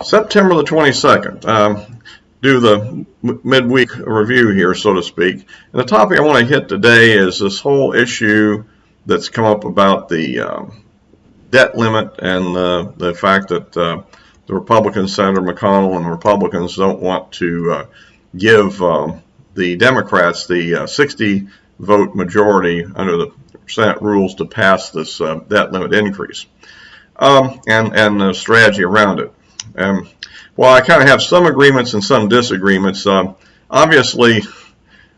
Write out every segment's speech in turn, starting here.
September the 22nd. Do the midweek review here, so to speak. And the topic I want to hit today is this whole issue that's come up about the debt limit and the fact that the Republicans, Senator McConnell and the Republicans, don't want to give the Democrats the 60-vote majority under the Senate rules to pass this debt limit increase and the strategy around it. Well, I kind of have some agreements and some disagreements. Obviously,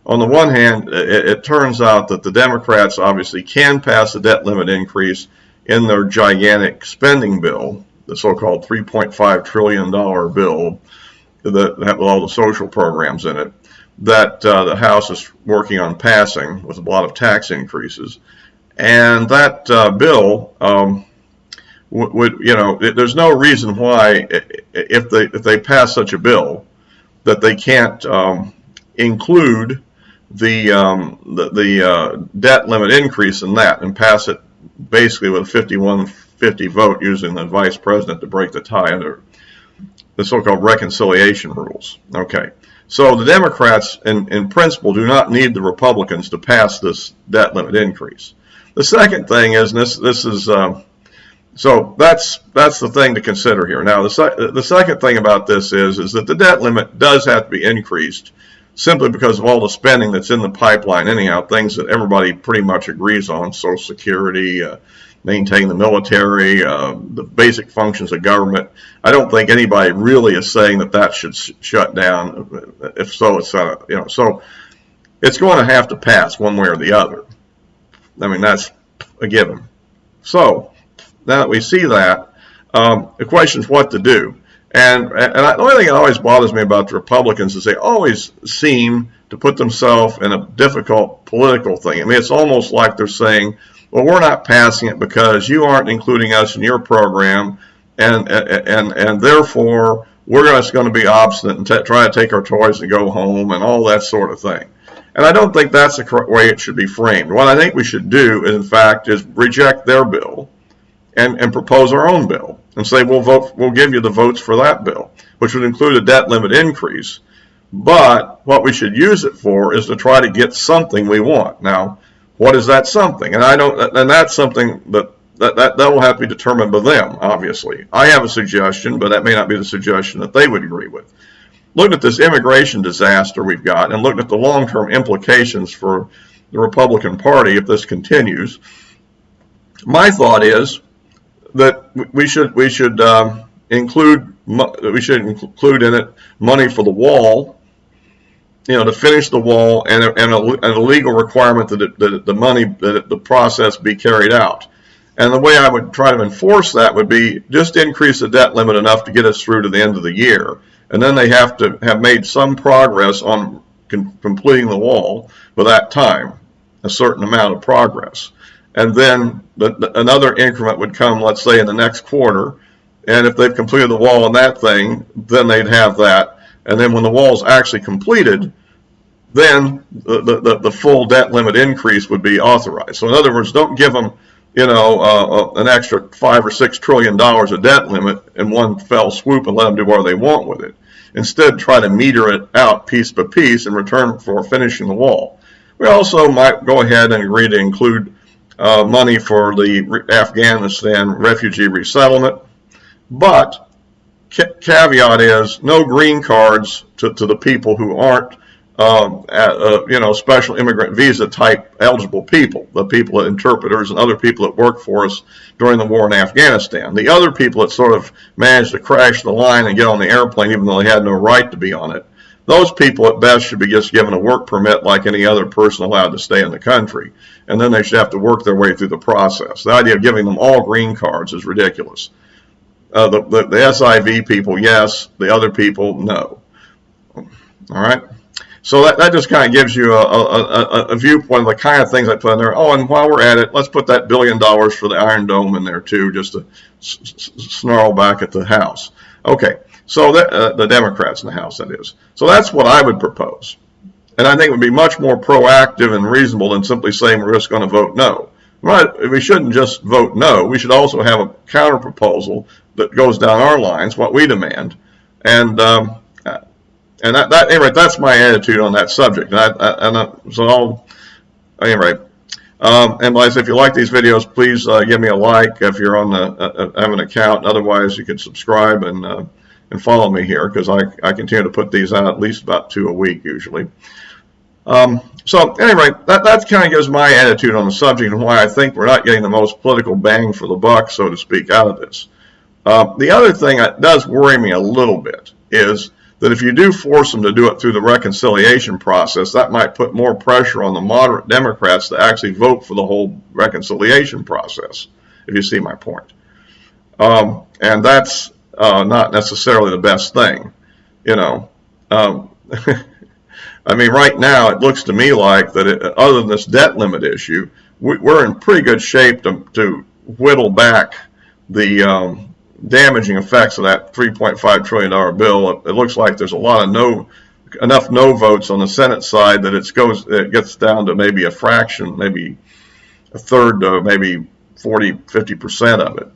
on the one hand, it turns out that the Democrats obviously can pass the debt limit increase in their gigantic spending bill, the so-called $3.5 trillion bill that have all the social programs in it, that the House is working on passing with a lot of tax increases. And that bill there's no reason why, if they pass such a bill, that they can't include the debt limit increase in that and pass it basically with a 51-50 vote using the vice president to break the tie under the so-called reconciliation rules. Okay, so the Democrats in principle do not need the Republicans to pass this debt limit increase. The second thing is, and this is so that's the thing to consider here. Now, the second thing about this is that the debt limit does have to be increased simply because of all the spending that's in the pipeline anyhow, things that everybody pretty much agrees on: Social Security, maintaining the military, the basic functions of government. I don't think anybody really is saying that should shut down. If so, it's so it's going to have to pass one way or the other. I mean, that's a given. So now that we see that, the question is what to do. And the only thing that always bothers me about the Republicans is they always seem to put themselves in a difficult political thing. I mean, it's almost like they're saying, well, we're not passing it because you aren't including us in your program, and therefore we're just going to be obstinate and try to take our toys and go home and all that sort of thing. And I don't think that's the correct way it should be framed. What I think we should do, in fact, is reject their bill and propose our own bill and say we'll give you the votes for that bill, which would include a debt limit increase. But what we should use it for is to try to get something we want. Now, what is that something? And that's something that will have to be determined by them, obviously. I have a suggestion, but that may not be the suggestion that they would agree with. Looking at this immigration disaster we've got and looking at the long-term implications for the Republican Party if this continues, my thought is that we should include in it money for the wall, to finish the wall, and a legal requirement that the money, that the process be carried out. And the way I would try to enforce that would be just increase the debt limit enough to get us through to the end of the year, and then they have to have made some progress on completing the wall by that time, a certain amount of progress. And then another increment would come, let's say, in the next quarter. And if they've completed the wall on that thing, then they'd have that. And then when the wall's actually completed, then the full debt limit increase would be authorized. So in other words, don't give them, an extra $5 or $6 trillion of debt limit in one fell swoop and let them do whatever they want with it. Instead, try to meter it out piece by piece in return for finishing the wall. We also might go ahead and agree to include money for the Afghanistan refugee resettlement, but caveat is no green cards to the people who aren't special immigrant visa type eligible people, the people that interpreters and other people that worked for us during the war in Afghanistan. The other people that sort of managed to crash the line and get on the airplane even though they had no right to be on it, those people at best should be just given a work permit like any other person allowed to stay in the country. And then they should have to work their way through the process. The idea of giving them all green cards is ridiculous. The SIV people, yes. The other people, no. All right? So that just kind of gives you a viewpoint of the kind of things I put in there. Oh, and while we're at it, let's put that $1 billion for the Iron Dome in there too, just to snarl back at the House. Okay. So the Democrats in the House, that is. So that's what I would propose. And I think it would be much more proactive and reasonable than simply saying we're just going to vote no. Right, we shouldn't just vote no. We should also have a counter proposal that goes down our lines, what we demand, and anyway, that's my attitude on that subject. Anyway. And like I said, if you like these videos, please give me a like if you're on have an account. Otherwise, you can subscribe and follow me here, because I continue to put these out at least about 2 a week usually. So anyway, that kind of gives my attitude on the subject and why I think we're not getting the most political bang for the buck, so to speak, out of this. The other thing that does worry me a little bit is that if you do force them to do it through the reconciliation process, that might put more pressure on the moderate Democrats to actually vote for the whole reconciliation process, if you see my point. And that's not necessarily the best thing, you know. I mean, right now it looks to me like that other than this debt limit issue, we're in pretty good shape to whittle back the damaging effects of that $3.5 trillion bill. It looks like there's a lot of enough no votes on the Senate side that it gets down to maybe a fraction, maybe a third to maybe 40–50% of it.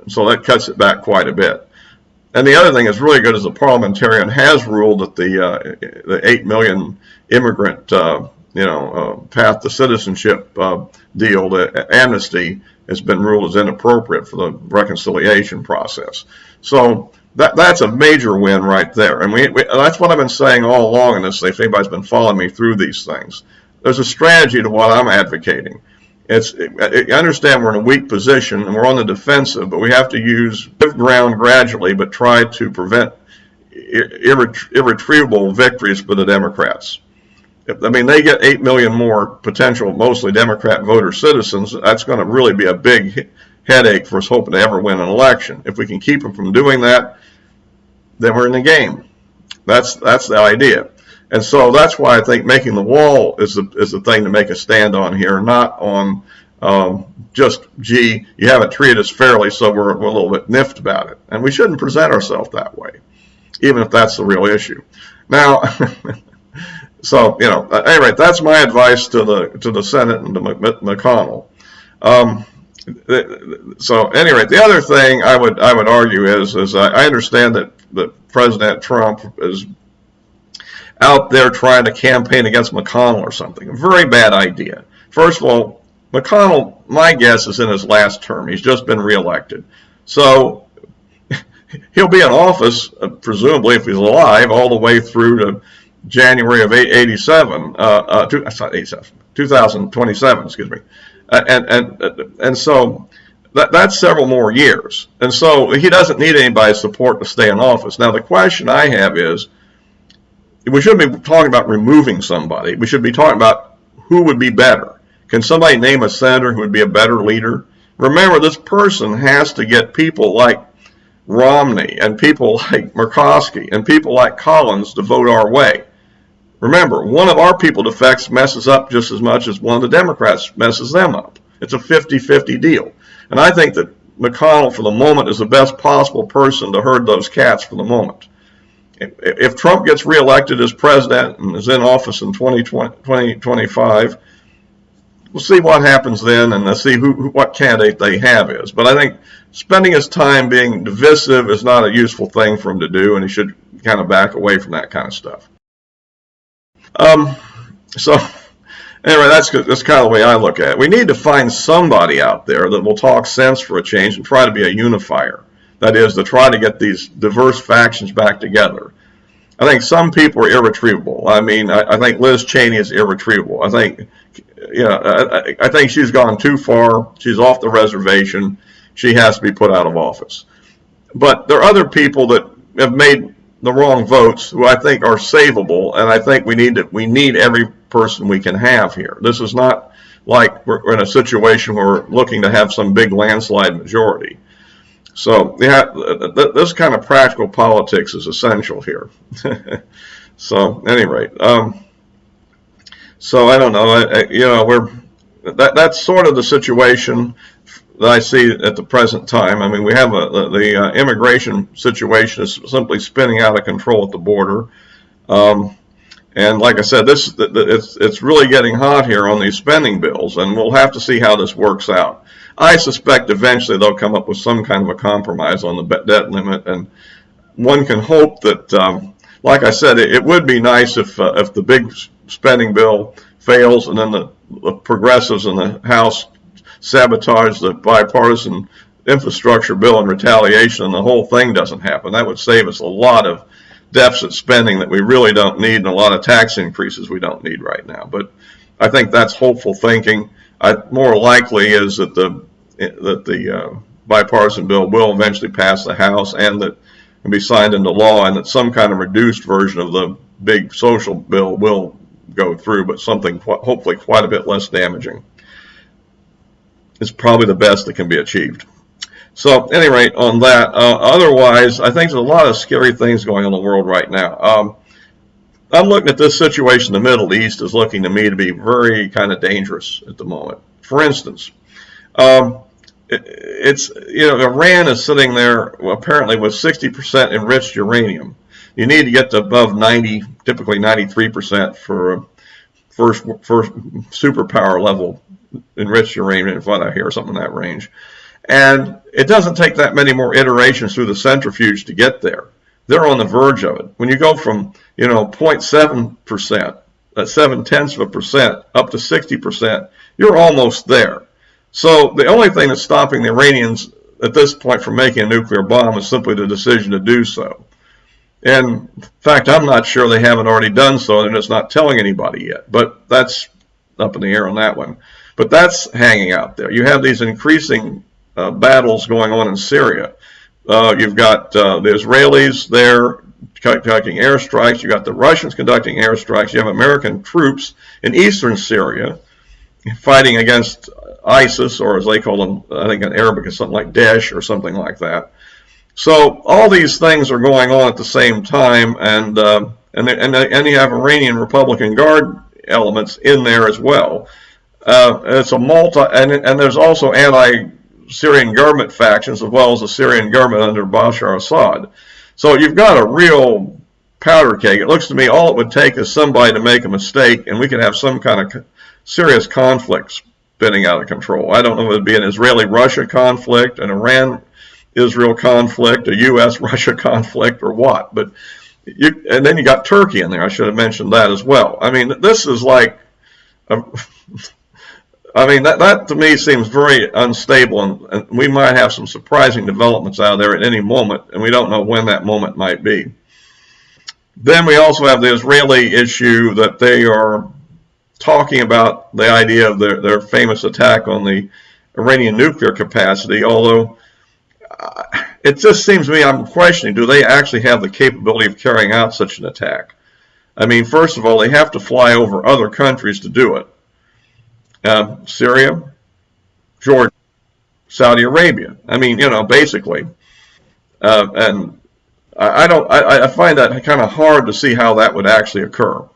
So that cuts it back quite a bit. And the other thing that's really good is the parliamentarian has ruled that the 8 million immigrant path to citizenship deal, the amnesty, has been ruled as inappropriate for the reconciliation process. So that's a major win right there. And that's what I've been saying all along in this, if anybody's been following me through these things. There's a strategy to what I'm advocating. I understand we're in a weak position and we're on the defensive, but we have to use ground gradually, but try to prevent irretrievable victories for the Democrats. I mean, they get 8 million more potential, mostly Democrat voter citizens. That's going to really be a big headache for us hoping to ever win an election. If we can keep them from doing that, then we're in the game. That's the idea. And so that's why I think making the wall is the thing to make a stand on here, not on just, gee, you haven't treated us fairly, so we're a little bit miffed about it. And we shouldn't present ourselves that way, even if that's the real issue. Now, so, anyway, that's my advice to the Senate and to McConnell. So anyway, the other thing I would argue is I understand that President Trump is out there trying to campaign against McConnell or something. A very bad idea. First of all, McConnell, my guess, is in his last term. He's just been reelected. So he'll be in office, presumably, if he's alive, all the way through to January of 2027, excuse me. And so that's several more years. And so he doesn't need anybody's support to stay in office. Now, the question I have is, we shouldn't be talking about removing somebody. We should be talking about who would be better. Can somebody name a senator who would be a better leader? Remember, this person has to get people like Romney and people like Murkowski and people like Collins to vote our way. Remember, one of our people defects messes up just as much as one of the Democrats messes them up. It's a 50-50 deal. And I think that McConnell, for the moment, is the best possible person to herd those cats for the moment. If Trump gets reelected as president and is in office in 2025, we'll see what happens then, and let's see what candidate they have is. But I think spending his time being divisive is not a useful thing for him to do, and he should kind of back away from that kind of stuff. So anyway, that's kind of the way I look at it. We need to find somebody out there that will talk sense for a change and try to be a unifier. That is, to try to get these diverse factions back together. I think some people are irretrievable. I mean, I think Liz Cheney is irretrievable. I think, I think she's gone too far. She's off the reservation. She has to be put out of office. But there are other people that have made the wrong votes who I think are savable, and I think we need every person we can have here. This is not like we're in a situation where we're looking to have some big landslide majority. So this kind of practical politics is essential here. So at any rate, so I don't know. That's sort of the situation that I see at the present time. I mean, we have the immigration situation is simply spinning out of control at the border, And like I said, it's really getting hot here on these spending bills, and we'll have to see how this works out. I suspect eventually they'll come up with some kind of a compromise on the debt limit, and one can hope that, like I said, it would be nice if the big spending bill fails and then the progressives in the House sabotage the bipartisan infrastructure bill in retaliation and the whole thing doesn't happen. That would save us a lot of deficit spending that we really don't need and a lot of tax increases we don't need right now. But I think that's hopeful thinking. More likely is that the bipartisan bill will eventually pass the House and that can be signed into law, and that some kind of reduced version of the big social bill will go through, but something hopefully quite a bit less damaging is probably the best that can be achieved. So, at any rate, on that, otherwise, I think there's a lot of scary things going on in the world right now. I'm looking at this situation in the Middle East as looking to me to be very kind of dangerous at the moment. For instance, Iran is sitting there apparently with 60% enriched uranium. You need to get to above 90, typically 93% for first superpower level enriched uranium, if what I hear, something in that range. And it doesn't take that many more iterations through the centrifuge to get there. They're on the verge of it. When you go from 0.7%, that's 0.7%, up to 60%, you're almost there. So the only thing that's stopping the Iranians at this point from making a nuclear bomb is simply the decision to do so. And in fact, I'm not sure they haven't already done so. They're just not telling anybody yet. But that's up in the air on that one. But that's hanging out there. You have these increasing battles going on in Syria. You've got the Israelis there conducting airstrikes. You've got the Russians conducting airstrikes. You have American troops in eastern Syria fighting against ISIS, or as they call them, I think in Arabic it's something like Daesh or something like that. So all these things are going on at the same time, and you have Iranian Republican Guard elements in there as well. It's a and there's also anti-Syrian government factions as well as the Syrian government under Bashar Assad. So you've got a real powder keg. It looks to me all it would take is somebody to make a mistake, and we could have some kind of serious conflict spinning out of control. I don't know if it would be an Israeli-Russia conflict, an Iran-Israel conflict, a U.S.-Russia conflict, or what. But and then you got Turkey in there. I should have mentioned that as well. I mean, this is like, that to me seems very unstable, and we might have some surprising developments out of there at any moment, and we don't know when that moment might be. Then we also have the Israeli issue that they are talking about the idea of their famous attack on the Iranian nuclear capacity, although it just seems to me, I'm questioning, do they actually have the capability of carrying out such an attack? I mean, first of all, they have to fly over other countries to do it. Syria, Jordan, Saudi Arabia. I mean, basically. And I find that kind of hard to see how that would actually occur.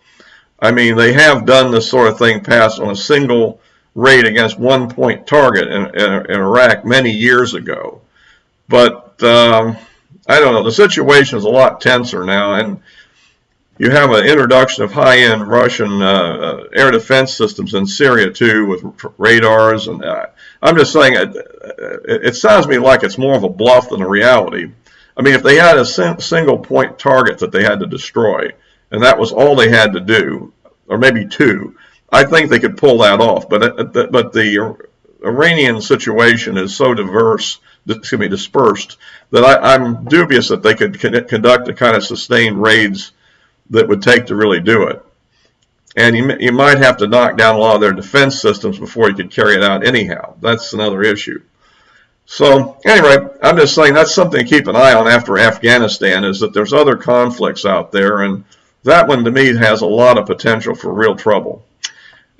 I mean, they have done this sort of thing passed on a single raid against one point target in Iraq many years ago. But I don't know. The situation is a lot tenser now, and you have an introduction of high-end Russian air defense systems in Syria too, with radars. And I'm just saying, it sounds to me like it's more of a bluff than a reality. I mean, if they had a single point target that they had to destroy, and that was all they had to do, or maybe two, I think they could pull that off. But the Iranian situation is so dispersed, that I'm dubious that they could conduct the kind of sustained raids that would take to really do it. And you might have to knock down a lot of their defense systems before you could carry it out anyhow. That's another issue. So anyway, I'm just saying that's something to keep an eye on after Afghanistan, is that there's other conflicts out there, and that one to me has a lot of potential for real trouble.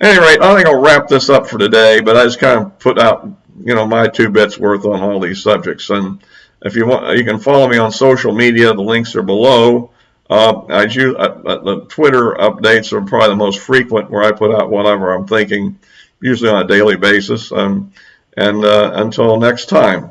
At any rate, I think I'll wrap this up for today, but I just kind of put out, my 2 bits worth on all these subjects. And if you want, you can follow me on social media. The links are below. The Twitter updates are probably the most frequent, where I put out whatever I'm thinking, usually on a daily basis. And until next time,